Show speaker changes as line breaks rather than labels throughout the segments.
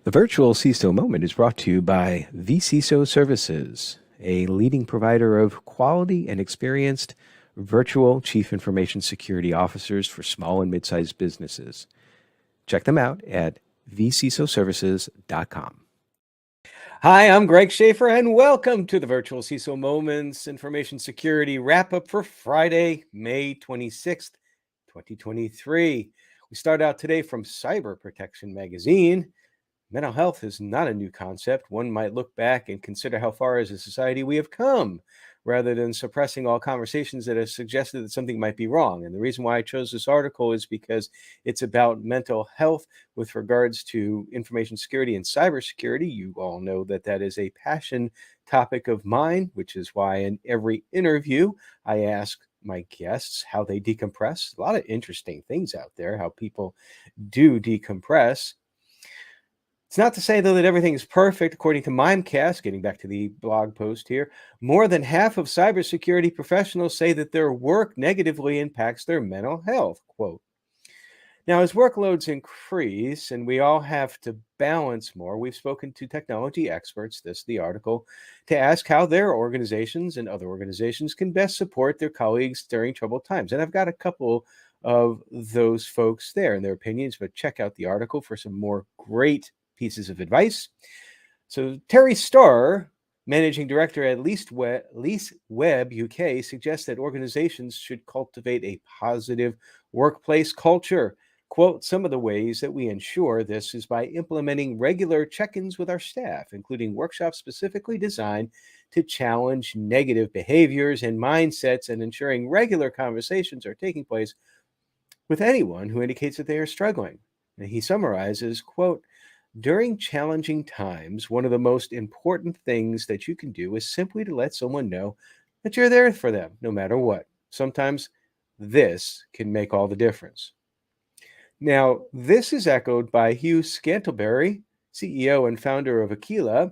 The virtual CISO moment is brought to you by vCISO Services, a leading provider of quality and experienced virtual chief information security officers for small and mid-sized businesses. Check them out at vcisoservices.com. Hi, I'm Greg Schaefer, and welcome to the Virtual CISO Moments Information Security Wrap Up for Friday, May 26th, 2023. We start out today from Cyber Protection Magazine. Mental health is not a new concept. One might look back and consider how far as a society we have come, rather than suppressing all conversations that have suggested that something might be wrong. And the reason why I chose this article is because it's about mental health with regards to information security and cybersecurity. You all know that that is a passion topic of mine, which is why in every interview I ask my guests how they decompress. A lot of interesting things out there, how people do decompress. It's not to say, though, that everything is perfect. According to Mimecast, getting back to the blog post here, more than half of cybersecurity professionals say that their work negatively impacts their mental health. Quote. Now, as workloads increase and we all have to balance more, we've spoken to technology experts, this the article, to ask how their organizations and other organizations can best support their colleagues during troubled times. And I've got a couple of those folks there and their opinions, but check out the article for some more great pieces of advice. So Terry Starr, managing director at Least Web UK, suggests that organizations should cultivate a positive workplace culture. Quote, some of the ways that we ensure this is by implementing regular check-ins with our staff, including workshops specifically designed to challenge negative behaviors and mindsets and ensuring regular conversations are taking place with anyone who indicates that they are struggling. And he summarizes, quote, during challenging times, one of the most important things that you can do is simply to let someone know that you're there for them, no matter what. Sometimes this can make all the difference. Now, this is echoed by Hugh Scantlebury, CEO and founder of Aquila.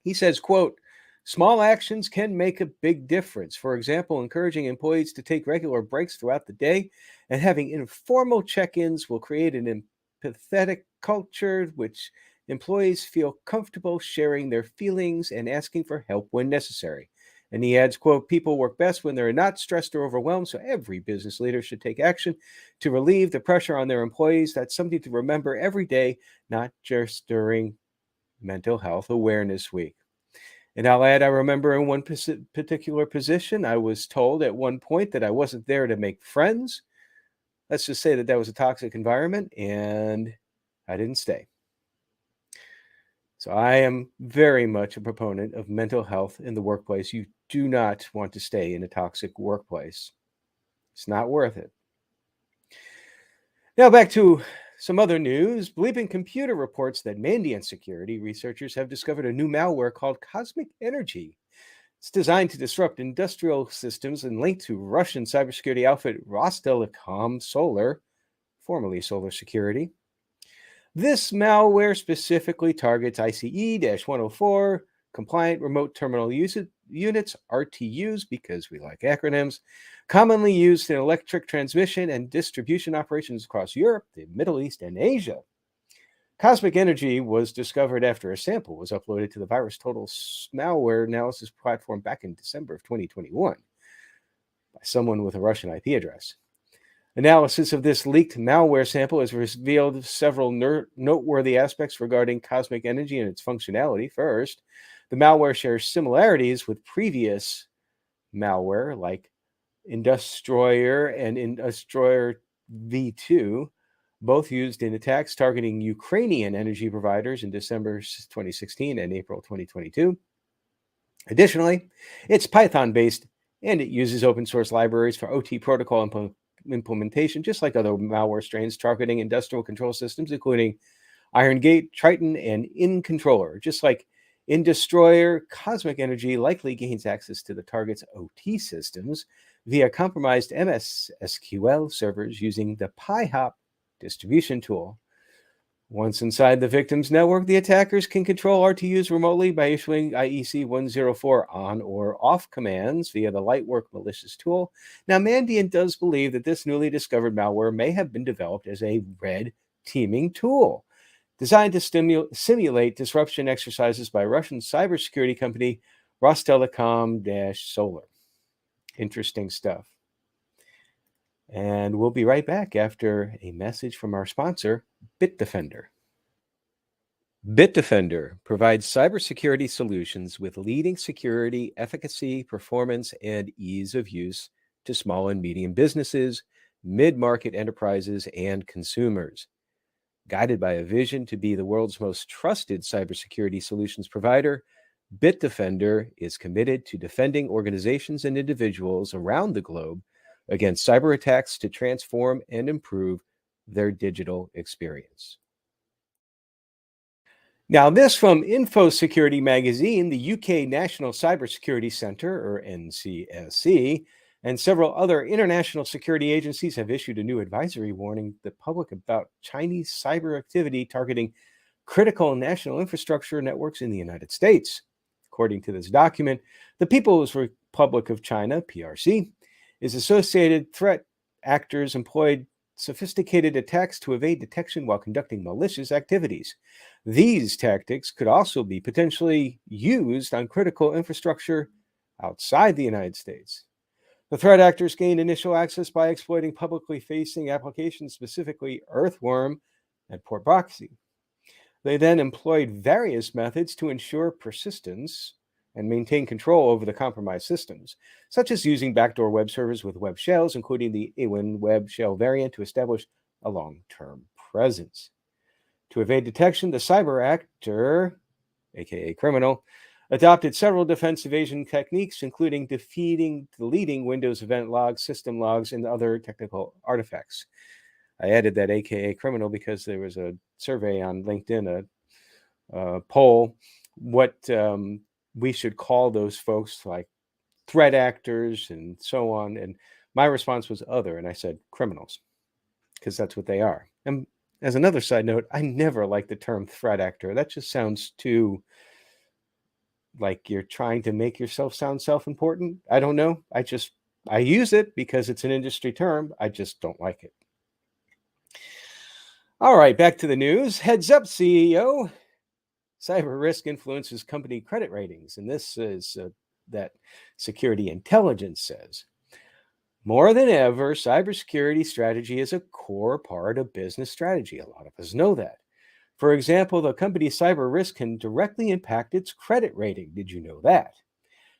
He says, quote, small actions can make a big difference. For example, encouraging employees to take regular breaks throughout the day and having informal check-ins will create an empathetic culture which employees feel comfortable sharing their feelings and asking for help when necessary. And he adds, quote, people work best when they're not stressed or overwhelmed, so every business leader should take action to relieve the pressure on their employees. That's something to remember every day, not just during Mental Health Awareness Week. And I'll add, I remember in one particular position, I was told at one point that I wasn't there to make friends. Let's just say that that was a toxic environment and I didn't stay. So I am very much a proponent of mental health in the workplace. You do not want to stay in a toxic workplace. It's not worth it. Now back to some other news. Bleeping Computer reports that Mandiant Security researchers have discovered a new malware called Cosmic Energy. It's designed to disrupt industrial systems and linked to Russian cybersecurity outfit Rostelecom Solar, formerly Solar Security. This malware specifically targets ICE-104 compliant remote terminal units, RTUs, because we like acronyms, commonly used in electric transmission and distribution operations across Europe, the Middle East, and Asia. Cosmic Energy was discovered after a sample was uploaded to the VirusTotal malware analysis platform back in December of 2021 by someone with a Russian IP address. Analysis of this leaked malware sample has revealed several noteworthy aspects regarding Cosmic Energy and its functionality. First, the malware shares similarities with previous malware like Industroyer and Industroyer V2, both used in attacks targeting Ukrainian energy providers in December 2016 and April 2022. Additionally, it's Python-based and it uses open source libraries for OT protocol implementation, just like other malware strains targeting industrial control systems, including Iron Gate, Triton, and InController. Just like Industroyer, Cosmic Energy likely gains access to the target's OT systems via compromised MS SQL servers using the PyHop distribution tool. Once inside the victim's network, the attackers can control RTUs remotely by issuing IEC 104 on or off commands via the Lightwork malicious tool. Now, Mandiant does believe that this newly discovered malware may have been developed as a red teaming tool. designed to simulate disruption exercises by Russian cybersecurity company Rostelecom-Solar. Interesting stuff. And we'll be right back after a message from our sponsor, Bitdefender. Bitdefender provides cybersecurity solutions with leading security, efficacy, performance, and ease of use to small and medium businesses, mid-market enterprises, and consumers. Guided by a vision to be the world's most trusted cybersecurity solutions provider, Bitdefender is committed to defending organizations and individuals around the globe against cyber attacks to transform and improve their digital experience. Now, this from InfoSecurity magazine, the UK National Cybersecurity Centre, or NCSC, and several other international security agencies have issued a new advisory warning the public about Chinese cyber activity targeting critical national infrastructure networks in the United States. According to this document, the People's Republic of China, PRC, is associated threat actors employed sophisticated attacks to evade detection while conducting malicious activities. These tactics could also be potentially used on critical infrastructure outside the United States. The threat actors gained initial access by exploiting publicly facing applications, specifically Earthworm and Port Proxy. They then employed various methods to ensure persistence and maintain control over the compromised systems, such as using backdoor web servers with web shells, including the AWIN web shell variant, to establish a long-term presence. To evade detection, the cyber actor, aka criminal, adopted several defense evasion techniques, including deleting Windows event logs, system logs, and other technical artifacts. I added that aka criminal because there was a survey on LinkedIn, a poll, what we should call those folks, like threat actors and so on. And my response was other, and I said criminals, because that's what they are. And as another side note, I never like the term threat actor. That just sounds too like you're trying to make yourself sound self-important. I don't know. I use it because it's an industry term. I just don't like it. All right, back to the news. Heads up, CEO. Cyber risk influences company credit ratings. And this is that Security Intelligence says. More than ever, cybersecurity strategy is a core part of business strategy. A lot of us know that. For example, the company's cyber risk can directly impact its credit rating. Did you know that?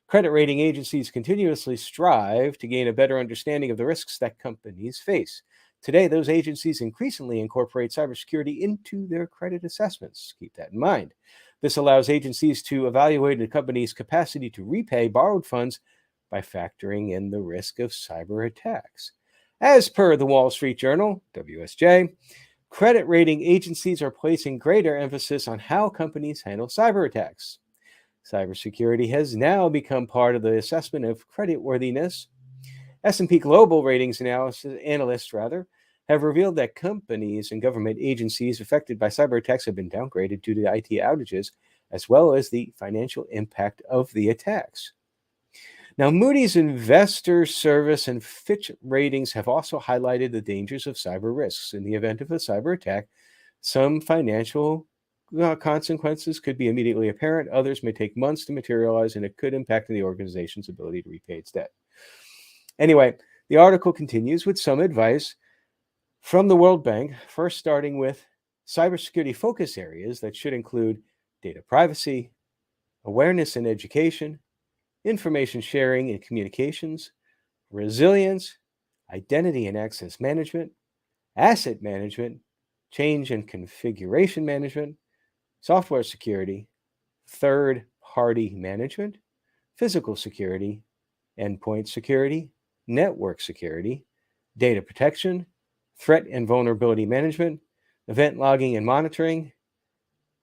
Credit rating agencies continuously strive to gain a better understanding of the risks that companies face. Today, those agencies increasingly incorporate cybersecurity into their credit assessments. Keep that in mind. This allows agencies to evaluate a company's capacity to repay borrowed funds by factoring in the risk of cyber attacks. As per the Wall Street Journal, WSJ, credit rating agencies are placing greater emphasis on how companies handle cyber attacks. Cybersecurity has now become part of the assessment of creditworthiness. S&P Global Ratings analysts have revealed that companies and government agencies affected by cyber attacks have been downgraded due to IT outages, as well as the financial impact of the attacks. Now, Moody's Investor Service and Fitch Ratings have also highlighted the dangers of cyber risks. In the event of a cyber attack, some financial consequences could be immediately apparent. Others may take months to materialize, and it could impact the organization's ability to repay its debt. Anyway, the article continues with some advice from the World Bank, first starting with cybersecurity focus areas that should include data privacy, awareness and education, information sharing and communications, resilience, identity and access management, asset management, change and configuration management, software security, third-party management, physical security, endpoint security, network security, data protection, threat and vulnerability management, event logging and monitoring,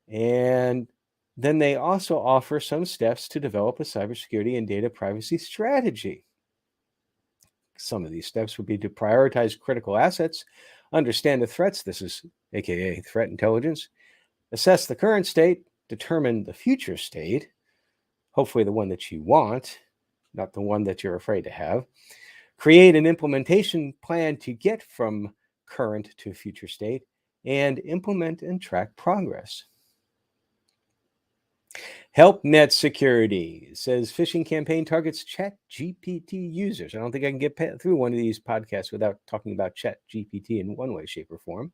and then they also offer some steps to develop a cybersecurity and data privacy strategy. Some of these steps would be to prioritize critical assets, understand the threats, this is aka threat intelligence, assess the current state, determine the future state, hopefully the one that you want, not the one that you're afraid to have, create an implementation plan to get from current to future state, and implement and track progress. HelpNet Security says phishing campaign targets ChatGPT users. I don't think I can get through one of these podcasts without talking about ChatGPT in one way, shape, or form.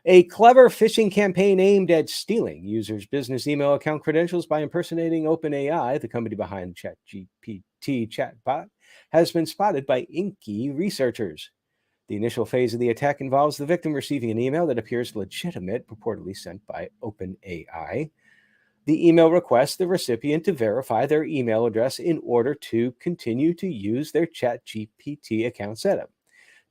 A clever phishing campaign aimed at stealing users' business email account credentials by impersonating OpenAI, the company behind ChatGPT chatbot, has been spotted by Inky researchers. The initial phase of the attack involves the victim receiving an email that appears legitimate, purportedly sent by OpenAI. The email requests the recipient to verify their email address in order to continue to use their ChatGPT account setup.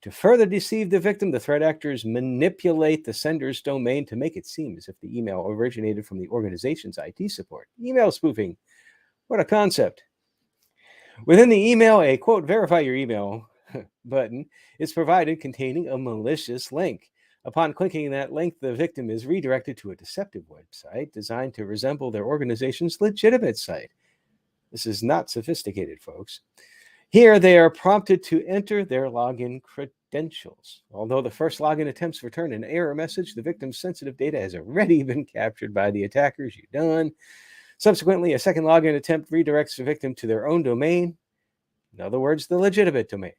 To further deceive the victim, the threat actors manipulate the sender's domain to make it seem as if the email originated from the organization's IT support. Email spoofing. What a concept. Within the email, a quote, verify your email button is provided containing a malicious link. Upon clicking that link, the victim is redirected to a deceptive website designed to resemble their organization's legitimate site. This is not sophisticated, folks. Here, they are prompted to enter their login credentials. Although the first login attempts return an error message, the victim's sensitive data has already been captured by the attackers. You're done. Subsequently, a second login attempt redirects the victim to their own domain. In other words, the legitimate domain.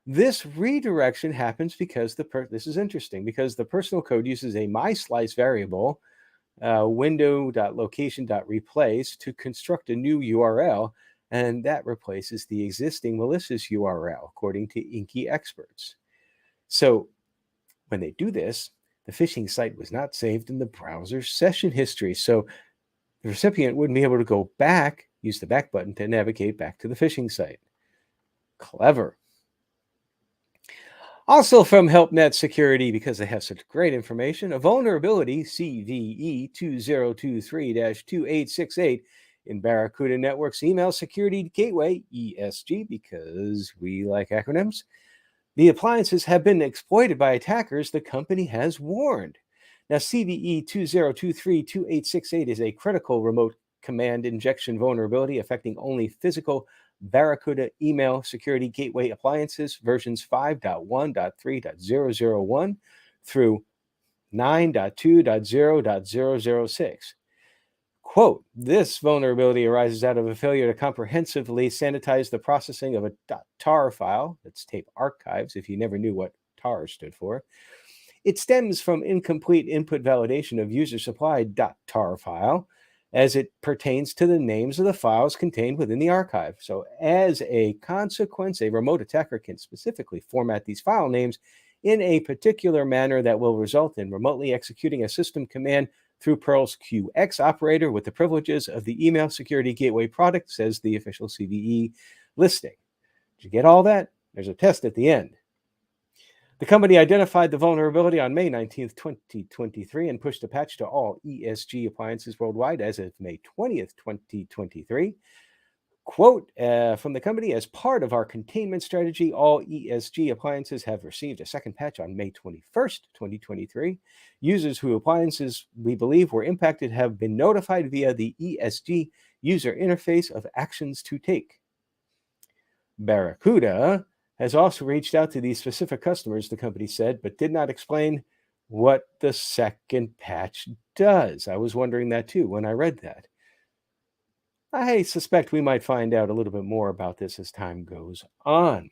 This redirection happens because this is interesting, because the personal code uses a MySlice variable, window.location.replace, to construct a new URL, and that replaces the existing malicious URL, according to Inky experts. So when they do this, the phishing site was not saved in the browser's session history, so the recipient wouldn't be able to go back, use the back button to navigate back to the phishing site. Clever. Also from HelpNet Security, because they have such great information, a vulnerability CVE 2023-2868 in Barracuda Network's email security gateway, ESG, because we like acronyms. The appliances have been exploited by attackers, the company has warned. Now, CVE 2023-2868 is a critical remote command injection vulnerability affecting only physical Barracuda email security gateway appliances versions 5.1.3.001 through 9.2.0.006. Quote, this vulnerability arises out of a failure to comprehensively sanitize the processing of a .tar file, that's tape archives, if you never knew what tar stood for. It stems from incomplete input validation of user-supplied .tar file, as it pertains to the names of the files contained within the archive. So as a consequence, a remote attacker can specifically format these file names in a particular manner that will result in remotely executing a system command through Perl's QX operator with the privileges of the email security gateway product, says the official CVE listing. Did you get all that? There's a test at the end. The company identified the vulnerability on May 19th, 2023, and pushed a patch to all ESG appliances worldwide as of May 20th, 2023. Quote from the company, as part of our containment strategy, all ESG appliances have received a second patch on May 21st, 2023. Users whose appliances we believe were impacted have been notified via the ESG user interface of actions to take. Barracuda has also reached out to these specific customers, the company said, but did not explain what the second patch does. I was wondering that too when I read that. I suspect we might find out a little bit more about this as time goes on.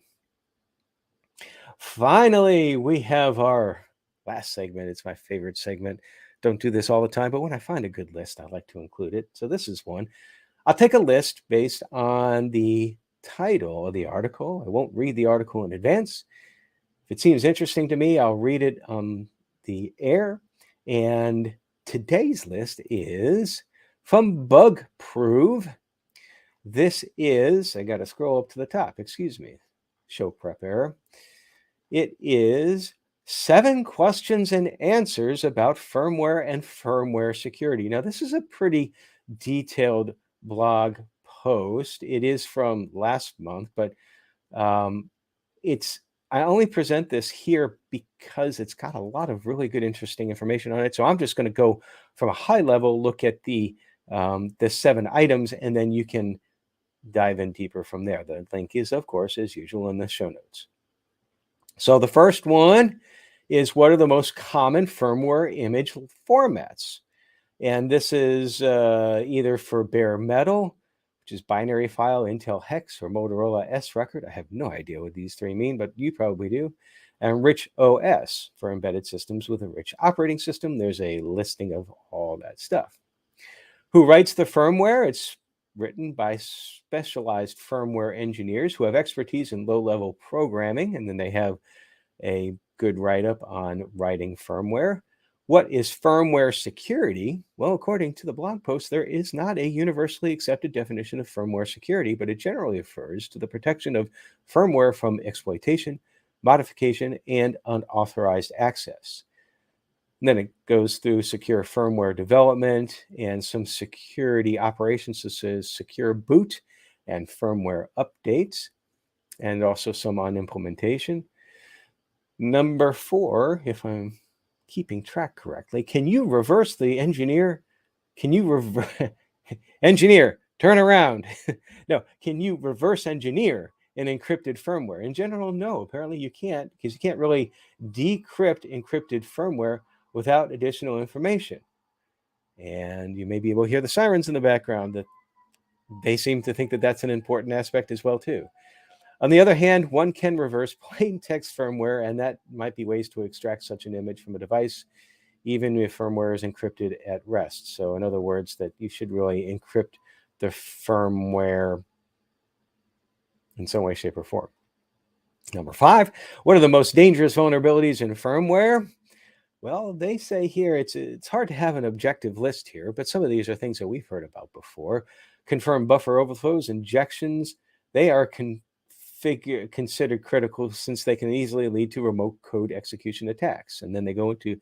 Finally, we have our last segment. It's my favorite segment. Don't do this all the time, but when I find a good list, I like to include it. So this is one. I'll take a list based on the title of the article. I won't read the article in advance. If it seems interesting to me, I'll read it on the air. And today's list is from BugProve. This is, I got to scroll up to the top, excuse me, show prep error. It is 7 questions and answers about firmware and firmware security. Now, this is a pretty detailed blog post. It is from last month, but I only present this here because it's got a lot of really good, interesting information on it. So I'm just going to go from a high level look at the 7 items, and then you can dive in deeper from there. The link is, of course, as usual, in the show notes. So the first one is what are the most common firmware image formats. And this is either for bare metal, which is binary file, Intel hex, or Motorola S record. I have no idea what these three mean, but you probably do. And rich OS for embedded systems with a rich operating system. There's a listing of all that stuff. Who writes the firmware? It's written by specialized firmware engineers who have expertise in low-level programming, and then they have a good write-up on writing firmware. What is firmware security? Well, according to the blog post, there is not a universally accepted definition of firmware security, but it generally refers to the protection of firmware from exploitation, modification, and unauthorized access. And then it goes through secure firmware development and some security operations, such as secure boot and firmware updates, and also some on implementation. Number 4, if I'm keeping track correctly, can you reverse the engineer? Can you engineer, turn around. No, can you reverse engineer an encrypted firmware? In general, no, apparently you can't, because you can't really decrypt encrypted firmware without additional information. And you may be able to hear the sirens in the background, that they seem to think that that's an important aspect as well too. On the other hand, one can reverse plain text firmware, and that might be ways to extract such an image from a device, even if firmware is encrypted at rest. So in other words, that you should really encrypt the firmware in some way, shape, or form. Number 5, what are the most dangerous vulnerabilities in firmware? Well, they say here it's hard to have an objective list here, but some of these are things that we've heard about before. Confirmed buffer overflows, injections, they are considered critical since they can easily lead to remote code execution attacks. And then they go into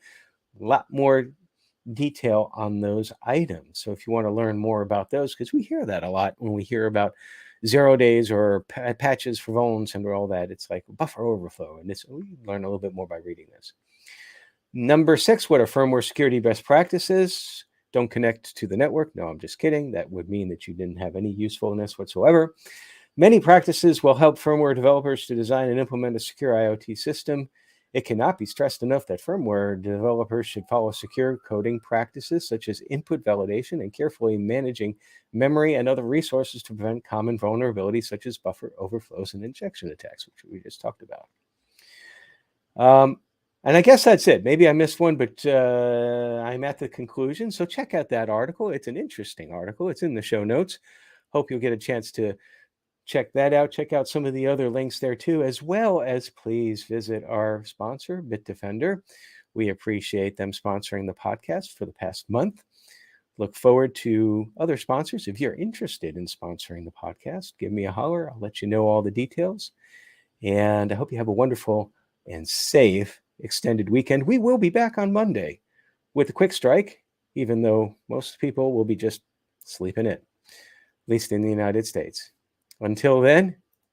a lot more detail on those items. So if you want to learn more about those, because we hear that a lot when we hear about 0 days or patches for phones and all that, it's like buffer overflow. And we learn a little bit more by reading this. Number 6, what are firmware security best practices? Don't connect to the network. No, I'm just kidding. That would mean that you didn't have any usefulness whatsoever. Many practices will help firmware developers to design and implement a secure IoT system. It cannot be stressed enough that firmware developers should follow secure coding practices such as input validation and carefully managing memory and other resources to prevent common vulnerabilities such as buffer overflows and injection attacks, which we just talked about. And I guess that's it. Maybe I missed one, but I'm at the conclusion. So check out that article. It's an interesting article. It's in the show notes. Hope you'll get a chance to check that out. Check out some of the other links there too, as well as please visit our sponsor, Bitdefender. We appreciate them sponsoring the podcast for the past month. Look forward to other sponsors. If you're interested in sponsoring the podcast, give me a holler. I'll let you know all the details. And I hope you have a wonderful and safe extended weekend. We will be back on Monday with a quick strike, even though most people will be just sleeping in, at least in the United States. Until then,